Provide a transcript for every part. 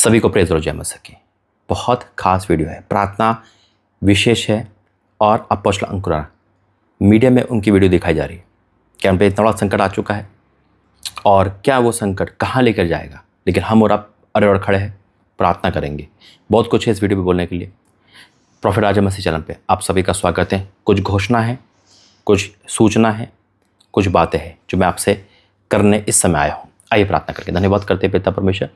सभी को प्रेज़ और जय मसीह की। बहुत खास वीडियो है, प्रार्थना विशेष है और अपोस्तल अंकुरा मीडिया में उनकी वीडियो दिखाई जा रही है। क्या उन पे इतना बड़ा संकट आ चुका है और क्या वो संकट कहाँ लेकर जाएगा, लेकिन हम और आप अड़े और खड़े हैं, प्रार्थना करेंगे। बहुत कुछ है इस वीडियो में बोलने के लिए। प्रॉफिट राजा मसीह चैनल पे आप सभी का स्वागत है। कुछ घोषणा है, कुछ सूचना है, कुछ बातें हैं जो मैं आपसे करने इस समय आया हूँ। आइए प्रार्थना करके धन्यवाद करते हैं पिता परमेश्वर।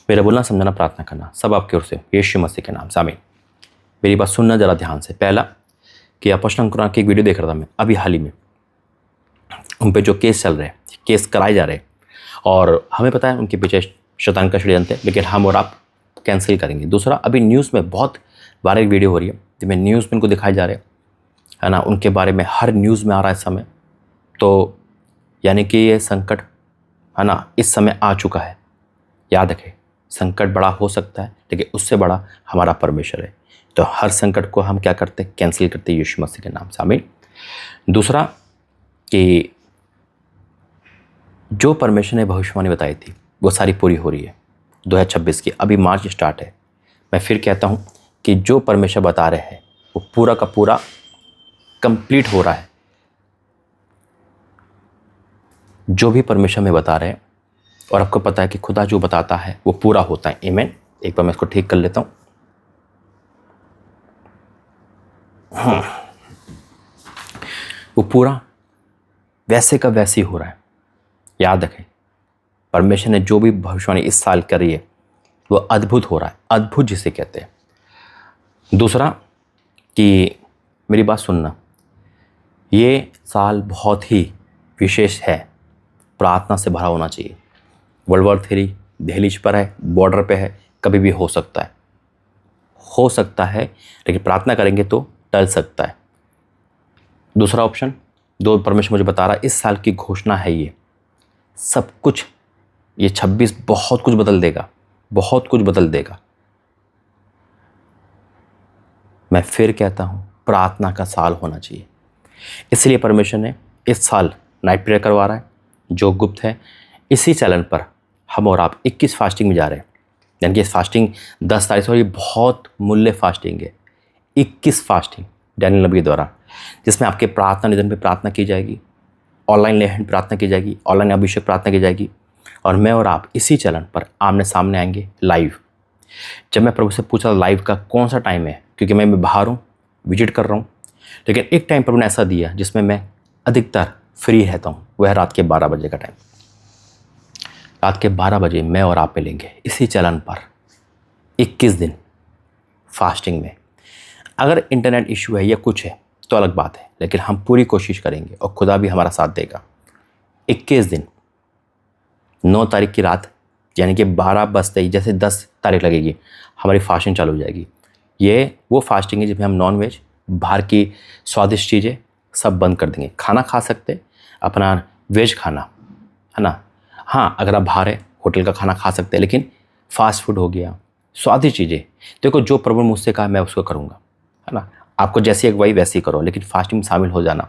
मेरा बोलना समझना प्रार्थना करना सब आपकी ओर से यीशु मसीह के नाम से आमीन। मेरी बात सुनना जरा ध्यान से। पहला कि अपोस्तल अंकुरा की एक वीडियो देख रहा था मैं अभी हाल ही में। उन पे जो केस चल रहे हैं, केस कराए जा रहे हैं और हमें पता है उनके पीछे शैतान का षड्यंत्र है, लेकिन हम और आप कैंसिल करेंगे। दूसरा, अभी न्यूज़ में बहुत बार एक वीडियो हो रही है जिसमें न्यूज़ में उनको दिखाए जा रहे हैं, है ना, उनके बारे में हर न्यूज़ में आ रहा है इस समय। तो यानी कि ये संकट, है ना, इस समय आ चुका है। याद रखें, संकट बड़ा हो सकता है लेकिन उससे बड़ा हमारा परमेश्वर है। तो हर संकट को हम क्या करते हैं, कैंसिल करते हैं यीशु मसीह के नाम से, आमीन। दूसरा कि जो परमेश्वर ने भविष्यवाणी बताई थी वो सारी पूरी हो रही है 2026 की। अभी मार्च स्टार्ट है। मैं फिर कहता हूँ कि जो परमेश्वर बता रहे हैं वो पूरा का पूरा कंप्लीट हो रहा है। जो भी परमेश्वर में बता रहे हैं और आपको पता है कि खुदा जो बताता है वो पूरा होता है। आमीन। एक बार मैं इसको ठीक कर लेता हूँ। वो पूरा वैसे का वैसे ही हो रहा है। याद रखें, परमेश्वर ने जो भी भविष्यवाणी इस साल करी है वो अद्भुत हो रहा है। अद्भुत जिसे कहते हैं। दूसरा कि मेरी बात सुनना, ये साल बहुत ही विशेष है, प्रार्थना से भरा होना चाहिए। वर्ल्ड वॉर 3 दहलीज पर है, बॉर्डर पे है, कभी भी हो सकता है, लेकिन प्रार्थना करेंगे तो टल सकता है। दूसरा ऑप्शन, दो परमेश्वर मुझे बता रहा है, इस साल की घोषणा है ये सब कुछ, ये 26 बहुत कुछ बदल देगा, बहुत कुछ बदल देगा। मैं फिर कहता हूँ, प्रार्थना का साल होना चाहिए। इसलिए परमेश्वर ने इस साल नाइट प्रेयर करवा रहा है जो गुप्त है। इसी चैनल पर हम और आप 21 फास्टिंग में जा रहे हैं। यानी कि इस फास्टिंग 10 तारीख से, और ये बहुत मूल्य फास्टिंग है। 21 फास्टिंग डैनियल नबी द्वारा, जिसमें आपके प्रार्थना निधन पे प्रार्थना की जाएगी, ऑनलाइन लेहन प्रार्थना की जाएगी, ऑनलाइन अभिषेक प्रार्थना की जाएगी, और मैं और आप इसी चैनल पर आमने सामने आएंगे लाइव। जब मैं प्रभु से पूछा लाइव का कौन सा टाइम है, क्योंकि मैं बाहर हूँ, विजिट कर रहा हूँ, लेकिन एक टाइम प्रभु ने ऐसा दिया जिसमें मैं अधिकतर फ्री रहता हूँ, वह रात के 12 बजे का टाइम। रात के 12 बजे मैं और आप मिलेंगे इसी चैनल पर 21 दिन फास्टिंग में। अगर इंटरनेट इशू है या कुछ है तो अलग बात है, लेकिन हम पूरी कोशिश करेंगे और खुदा भी हमारा साथ देगा। 21 दिन, 9 तारीख की रात, यानी कि 12 बजते ही जैसे 10 तारीख लगेगी हमारी फास्टिंग चालू हो जाएगी। ये वो फास्टिंग है जिसमें हम नॉन वेज, बाहर की स्वादिष्ट चीज़ें सब बंद कर देंगे। खाना खा सकते, अपना वेज खाना, है ना। हाँ, अगर आप बाहर है होटल का खाना खा सकते हैं, लेकिन फास्ट फूड हो गया, स्वादिष्ट चीज़ें, देखो जो प्रभु ने मुझसे कहा मैं उसको करूँगा, है ना। आपको जैसी अगुवाई वैसे ही करो, लेकिन फास्टिंग में शामिल हो जाना।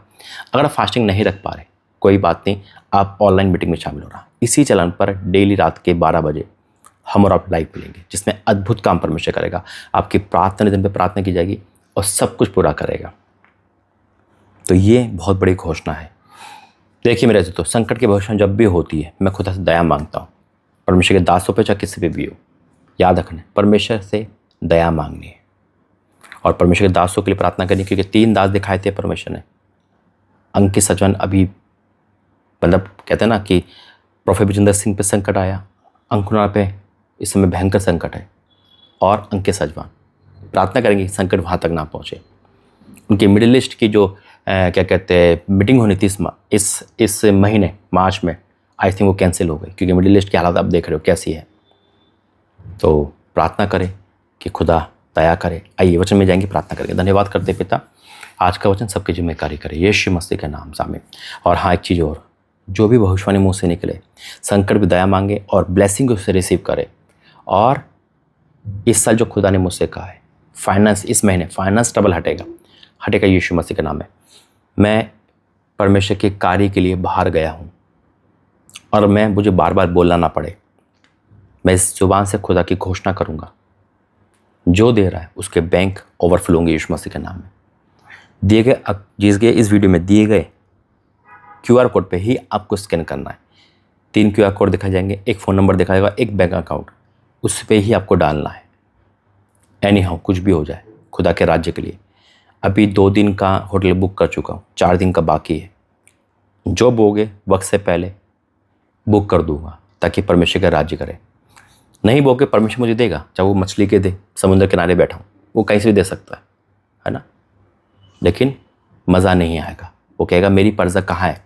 अगर आप फास्टिंग नहीं रख पा रहे कोई बात नहीं, आप ऑनलाइन मीटिंग में शामिल हो रहा। इसी चैनल पर डेली रात के 12 बजे हम और आप लाइव मिलेंगे, जिसमें अद्भुत काम परमेश्वर करेगा। आपकी प्रार्थना निधन पर प्रार्थना की जाएगी और सब कुछ पूरा करेगा। तो ये बहुत बड़ी घोषणा है। देखिए मेरे तो संकट की भविष्यवाणी जब भी होती है, मैं खुदा से दया मांगता हूँ। परमेश्वर के दासों पे चाहे किसी पे भी हो, याद रखना, परमेश्वर से दया मांगनी है और परमेश्वर के दासों के लिए प्रार्थना करनी, क्योंकि 3 दास दिखाए थे परमेश्वर ने। अंकित सजवन, अभी मतलब कहते हैं ना कि प्रोफेट विजेंद्र सिंह पे संकट आया, अंकुरा पे इस समय भयंकर संकट है, और अंकित सजवान प्रार्थना करेंगे कि संकट वहाँ तक ना पहुँचे। उनकी मिडिल ईस्ट की जो क्या कहते हैं मीटिंग होनी थी इस महीने मार्च में, आई थिंक वो कैंसिल हो गई, क्योंकि मिडिल ईस्ट की हालत आप देख रहे हो कैसी है। तो प्रार्थना करें कि खुदा दया करे। आइए वचन में जाएंगे, प्रार्थना करेंगे। धन्यवाद करते पिता, आज का वचन सबके जिम्मेदारी करे यीशु मसीह के नाम से, आमीन। और हाँ, एक चीज़ और, जो भी भविष्यवाणी मुँह से निकले, संकट भी दया मांगे और ब्लेसिंग उससे रिसीव करे। और इस साल जो खुदा ने मुझसे कहा है, फाइनेंस, इस महीने फाइनेंस ट्रबल हटेगा यीशु मसीह के नाम में। मैं परमेश्वर के कार्य के लिए बाहर गया हूँ और मुझे बार बार बोलना ना पड़े, मैं इस जुबान से खुदा की घोषणा करूँगा, जो दे रहा है उसके बैंक ओवरफ्लो होंगे यीशु मसीह के नाम में। दिए गए जिस गए इस वीडियो में दिए गए QR कोड पे ही आपको स्कैन करना है। 3 QR कोड दिखाए जाएंगे, एक फ़ोन नंबर दिखाएगा, एक बैंक अकाउंट, उस पे ही आपको डालना है। एनी हाउ कुछ भी हो जाए खुदा के राज्य के लिए। अभी 2 दिन का होटल बुक कर चुका हूँ, 4 दिन का बाकी है। जो बोगे वक्त से पहले बुक कर दूंगा ताकि परमेश्वर का राज्य करे। नहीं बोगे परमेश्वर मुझे देगा, चाहे वो मछली के दे, समुद्र किनारे बैठा हूँ, वो कहीं से भी दे सकता है ना, लेकिन मज़ा नहीं आएगा। वो कहेगा मेरी पर्जा कहाँ है।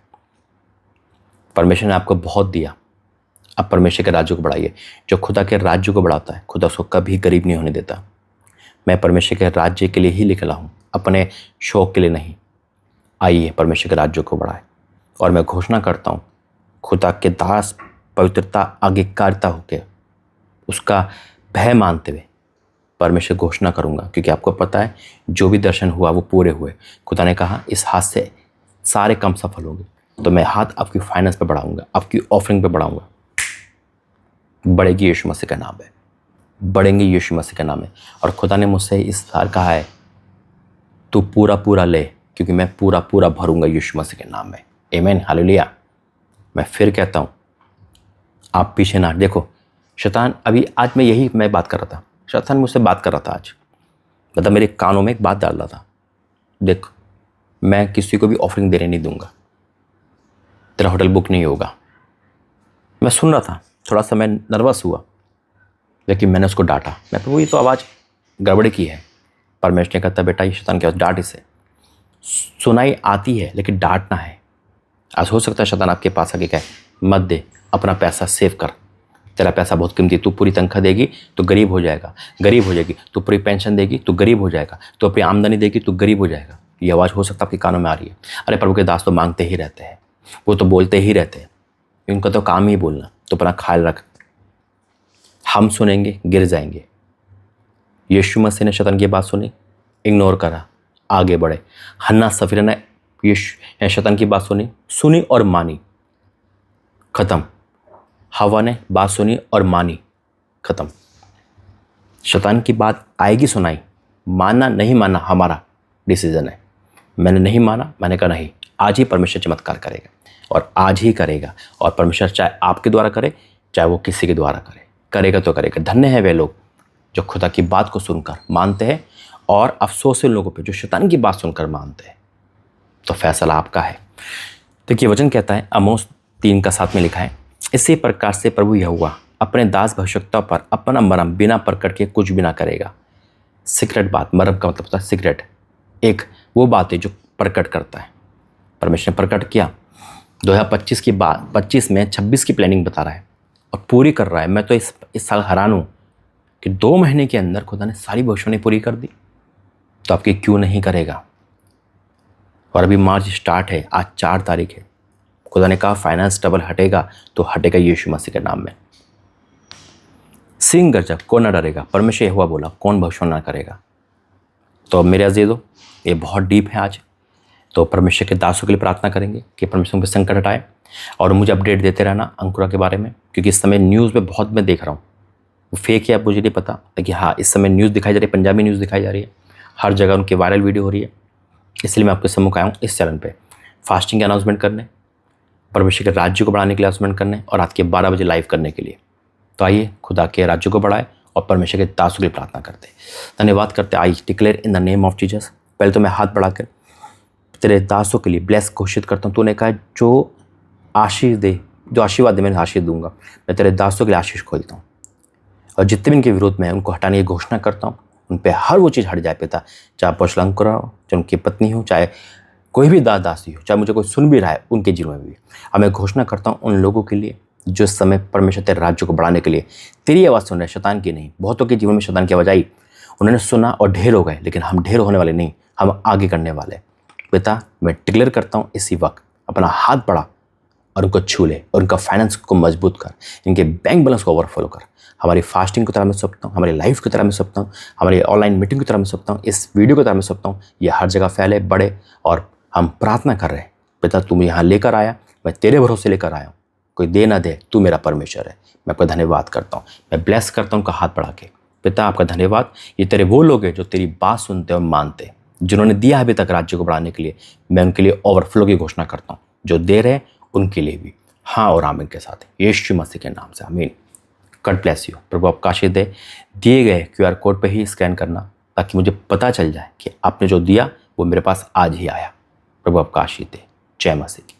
परमेश्वर ने आपको बहुत दिया, अब परमेश्वर के राज्य को बढ़ाइए। जो खुदा के राज्य को बढ़ाता है खुदा उसको कभी गरीब नहीं होने देता। मैं परमेश्वर के राज्य के लिए ही निकला हूँ, अपने शौक के लिए नहीं। आइए परमेश्वर के राज्य को बढ़ाए। और मैं घोषणा करता हूँ, खुदा के दास पवित्रता आज्ञाकारिता होकर उसका भय मानते हुए परमेश्वर घोषणा करूँगा, क्योंकि आपको पता है जो भी दर्शन हुआ वो पूरे हुए। खुदा ने कहा इस हाथ से सारे काम सफल होंगे। तो मैं हाथ आपकी फाइनेंस पे बढ़ाऊंगा, आपकी ऑफरिंग पे बढ़ाऊंगा। बढ़ेगी यीशु मसीह का नाम है, बढ़ेंगे यीशु मसीह का नाम है। और खुदा ने मुझसे इस साल कहा है तू पूरा पूरा ले, क्योंकि मैं पूरा पूरा भरूंगा यीशु मसीह के नाम में। आमीन, हालेलुया। मैं फिर कहता हूँ आप पीछे ना देखो। शैतान अभी आज मैं बात कर रहा था, शैतान मुझसे बात कर रहा था आज, मतलब मेरे कानों में एक बात डाल रहा था, देख मैं किसी को भी ऑफरिंग देने नहीं दूंगा, तेरा होटल बुक नहीं होगा। मैं सुन रहा था, थोड़ा सा मैं नर्वस हुआ, लेकिन मैंने उसको डांटा। मैं तो ये तो आवाज़ गड़बड़ की है। परमेश्वर ने कहा बेटा ये शैतान क्या, डांट इसे। सुनाई आती है लेकिन डांटना है। आज हो सकता है शैतान आपके पास आके कहे मत दे, अपना पैसा सेव कर, तेरा पैसा बहुत कीमती, तू पूरी तनख्वाह देगी तो गरीब हो जाएगा, गरीब हो जाएगी, तू पूरी पेंशन देगी तो गरीब हो जाएगा, तो अपनी आमदनी देगी तो गरीब हो जाएगा। ये आवाज़ हो सकता है आपके कानों में आ रही है। अरे प्रभु के दास तो मांगते ही रहते हैं, वो तो बोलते ही रहते हैं, इनका तो काम ही बोलना, तो अपना ख्याल रख। हम सुनेंगे गिर जाएंगे। यीशु मसीह ने शैतान की बात सुनी, इग्नोर करा, आगे बढ़े। हन्ना सफीरा ने शैतान की बात सुनी और मानी, खत्म। हवा ने बात सुनी और मानी, खत्म। शैतान की बात आएगी सुनाई, मानना नहीं मानना हमारा डिसीजन है। मैंने नहीं माना, मैंने कहा नहीं, आज ही परमेश्वर चमत्कार करेगा और आज ही करेगा। और परमेश्वर चाहे आपके द्वारा करे चाहे वो किसी के द्वारा करेगा तो करेगा। धन्य है वे लोग जो खुदा की बात को सुनकर मानते हैं, और अफसोस है लोगों पे जो शैतान की बात सुनकर मानते हैं। तो फैसला आपका है। देखिए वचन कहता है, आमोस 3:7 में लिखा है, इसी प्रकार से प्रभु यहोवा अपने दास भविष्यवक्ताओं पर अपना मर्म बिना प्रकट के कुछ भी ना करेगा। सीक्रेट बात, मर्म का मतलब होता है सीक्रेट। एक वो बात है जो प्रकट करता है। परमेश्वर ने प्रकट किया 2025 की बात, 25 में 26 की प्लानिंग बता रहा है और पूरी कर रहा है। मैं तो इस साल हैरान हूँ कि 2 महीने के अंदर खुदा ने सारी भविष्यवाणी पूरी कर दी, तो आपकी क्यों नहीं करेगा। और अभी मार्च स्टार्ट है, आज 4 तारीख है। खुदा ने कहा फाइनेंस ट्रबल हटेगा तो हटेगा यीशु मसीह के नाम में। सिंह गरजा कौन ना डरेगा, परमेश्वर यहोवा बोला कौन भविष्यवाणी ना करेगा। तो अब मेरे अजीजों ये बहुत डीप है आज, तो परमेश्वर के दासों के लिए प्रार्थना करेंगे कि परमेश्वर उनके संकट हटाए। और मुझे अपडेट देते रहना अंकुरा के बारे में, क्योंकि इस समय न्यूज़ में बहुत मैं देख रहा हूँ, वो फेक है मुझे नहीं पता, लेकिन हाँ इस समय न्यूज़ दिखाई जा रही है, पंजाबी न्यूज़ दिखाई जा रही है, हर जगह उनकी वायरल वीडियो हो रही है। इसलिए मैं आपके सम्मुख आया हूँ इस चैनल पे फास्टिंग के अनाउंसमेंट करने, परमेश्वर के राज्य को बढ़ाने के लिए अनाउंसमेंट करने, और रात के 12 बजे लाइव करने के लिए। तो आइए खुदा के राज्य को बढ़ाए और परमेश्वर के दासों के लिए प्रार्थना करते, धन्यवाद करते। I declare in the name of Jesus. पहले तो मैं हाथ बढ़ाकर तेरे दासों के लिए ब्लेस घोषित करता हूँ। तूने कहा जो आशीष दे, जो आशीर्वाद दे मैं आशीष दूंगा। मैं तेरे दासों के लिए आशीष खोलता हूँ, और जितने भी इनके विरोध में है उनको हटाने की घोषणा करता हूँ। उन पर हर वो चीज़ हट जाए पिता, चाहे पशुलंकुरा हो, चाहे उनकी पत्नी हो, चाहे कोई भी दासी हो, चाहे मुझे कोई सुन भी रहा है उनके जीवन में भी। अब मैं घोषणा करता हूँ उन लोगों के लिए जो इस समय परमेश्वर तेरे राज्य को बढ़ाने के लिए तेरी आवाज़ सुन रहे, शैतान की नहीं। बहुतों के जीवन में शैतान की आवाज़ आई, उन्होंने सुना और ढेर हो गए, लेकिन हम ढेर होने वाले नहीं, हम आगे करने वाले। पिता मैं डिक्लेयर करता हूँ इसी वक्त अपना हाथ बढ़ा और उनको छू ले, और उनका फाइनेंस को मजबूत कर, इनके बैंक बैलेंस को ओवरफ्लो कर। हमारी फास्टिंग की तरह मैं सपता हूँ, हमारी लाइफ की तरह मैं सपता हूँ, हमारी ऑनलाइन मीटिंग की तरह मैं सपता हूँ, इस वीडियो की तरह मैं सपता हूँ। ये हर जगह फैले, बढ़े, और हम प्रार्थना कर रहे हैं पिता तुम यहाँ लेकर आया, मैं तेरे भरोसे लेकर आया हूँ। कोई दे ना दे, तू मेरा परमेश्वर है। मैं आपका धन्यवाद करता हूँ, मैं ब्लेस करता हूँ उनका हाथ बढ़ा के। पिता आपका धन्यवाद, ये तेरे वो लोग हैं जो तेरी बात सुनते और मानते, जिन्होंने दिया अभी तक राज्य को बढ़ाने के लिए। मैं उनके लिए ओवरफ्लो की घोषणा करता हूँ, जो दे रहे हैं उनके लिए भी हाँ और आमीन के साथ, यीशु मसीह के नाम से आमीन। God bless you. प्रभु आपका आशीष दे। दिए गए QR कोड पे ही स्कैन करना, ताकि मुझे पता चल जाए कि आपने जो दिया वो मेरे पास आज ही आया। प्रभु आपका आशीष दे। जय मसीह की।